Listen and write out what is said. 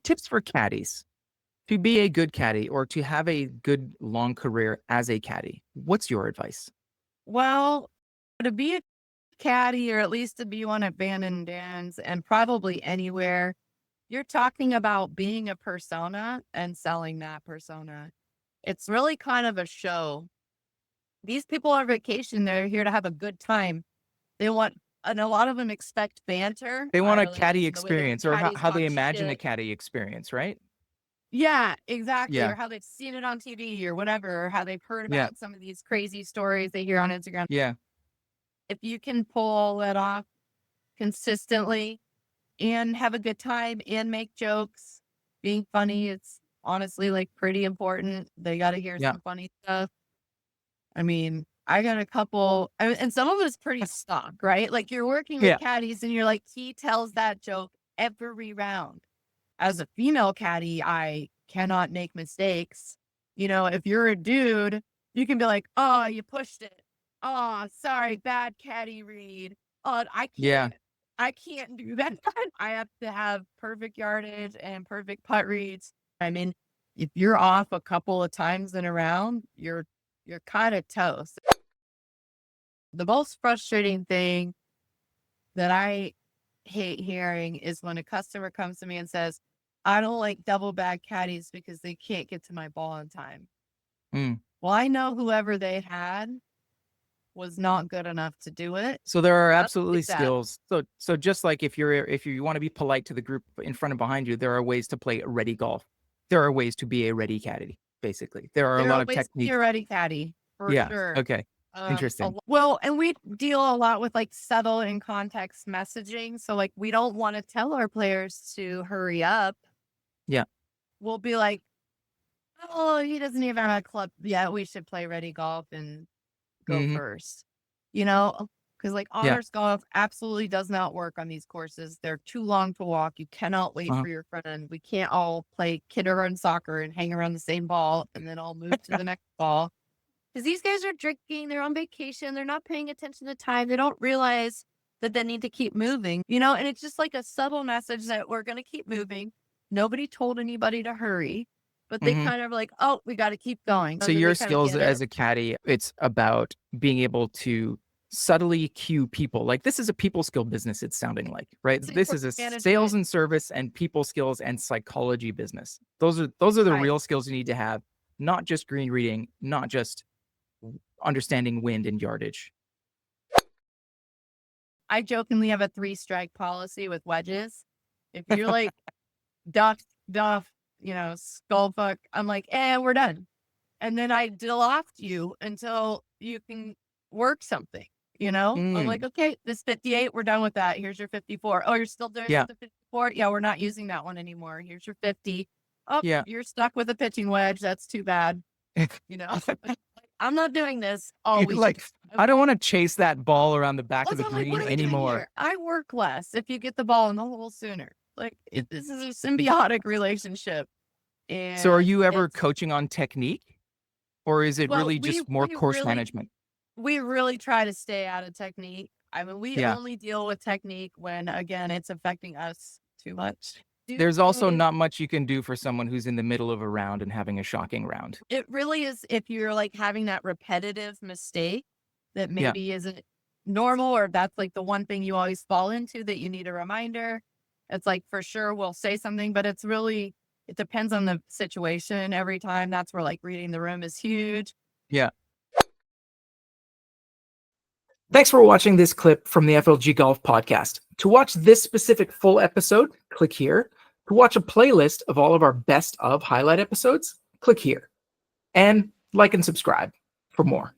Tips for caddies to be a good caddy or to have a good long career as a caddy. What's your advice? Well, to be a caddy, or at least to be one at Bandon Dunes and probably anywhere, you're talking about being a persona and selling that persona. It's really kind of a show. These people are on vacation. They're here to have a good time. They want, and a lot of them expect banter. They want a Really, caddy the way the experience, or caddies how talk they imagine a shit. caddy experience, right? Yeah, exactly. Yeah. Or how they've seen it on TV or whatever, or how they've heard Yeah. about some of these crazy stories they hear on Instagram. Yeah. If you can pull that off consistently and have a good time and make jokes, being funny, it's honestly like pretty important. They got to hear Yeah. some funny stuff. I mean, I got a couple, and some of it's pretty stock, right? Like you're working with Yeah. caddies and you're like, he tells that joke every round. As a female caddy, I cannot make mistakes. If you're a dude, you can be like, oh, you pushed it. Oh, sorry, bad caddy read. Oh, Yeah. I can't do that. I have to have perfect yardage and perfect putt reads. I mean, if you're off a couple of times in a round, you're kind of toast. The most frustrating thing that I hate hearing is when a customer comes to me and says, I don't like double bag caddies because they can't get to my ball in time. Mm. Well, I know whoever they had was not good enough to do it. So there are That's absolutely like that. skills. So just like if you want to be polite to the group in front and behind you, there are ways to play ready golf. There are ways to be a ready caddy. Basically, there are a There lot are of ways to be techniques. a ready caddy for Yeah. sure. Okay. Interesting. Well, and we deal a lot with like subtle and context messaging. So like we don't want to tell our players to hurry up. Yeah. We'll be like, oh, he doesn't even have a club yet. We should play ready golf and go Hmm. first. Because like Yeah. honors golf absolutely does not work on these courses. They're too long to walk. You cannot wait Uh-huh. for your front end. We can't all play kindergarten soccer and hang around the same ball and then all move to the next ball. Because these guys are drinking, they're on vacation, they're not paying attention to time. They don't realize that they need to keep moving, and it's just like a subtle message that we're going to keep moving. Nobody told anybody to hurry, but they Hmm. kind of like, oh, we got to keep going. So Then they your kind of skills get it. as a caddy, it's about being able to subtly cue people. Like this is a people skill business, it's sounding like, right? It's This is a management. sales and service and people skills and psychology business. Those are the Right. real skills you need to have, not just green reading, not just understanding wind and yardage. I jokingly have a 3-strike policy with wedges. If you're like duff, skull fuck, I'm like, we're done. And then I deloft you until you can work something, I'm like, okay, this 58, we're done with that. Here's your 54. Oh, you're still doing Yeah. the 54? Yeah, we're not using that one anymore. Here's your 50. Oh, Yeah. you're stuck with a pitching wedge. That's too bad. I'm not doing this all week. Like, I don't want to chase that ball around the back of the I'm like, green what are we doing anymore. here? I work less if you get the ball in the hole sooner. Like, this is a symbiotic relationship. And So are you ever coaching on technique? Or is it really we just more course really, management? we really try to stay out of technique. I mean, we Yeah. only deal with technique when, again, it's affecting us too much. There's also not much you can do for someone who's in the middle of a round and having a shocking round. It really is if you're like having that repetitive mistake that Yeah. maybe isn't normal, or that's like the one thing you always fall into that you need a reminder. It's like, for sure we'll say something, but it depends on the situation every time. That's where like reading the room is huge. Yeah. Thanks for watching this clip from the FLG Golf Podcast. To watch this specific full episode, click here. To watch a playlist of all of our best of highlight episodes, click here. And like and subscribe for more.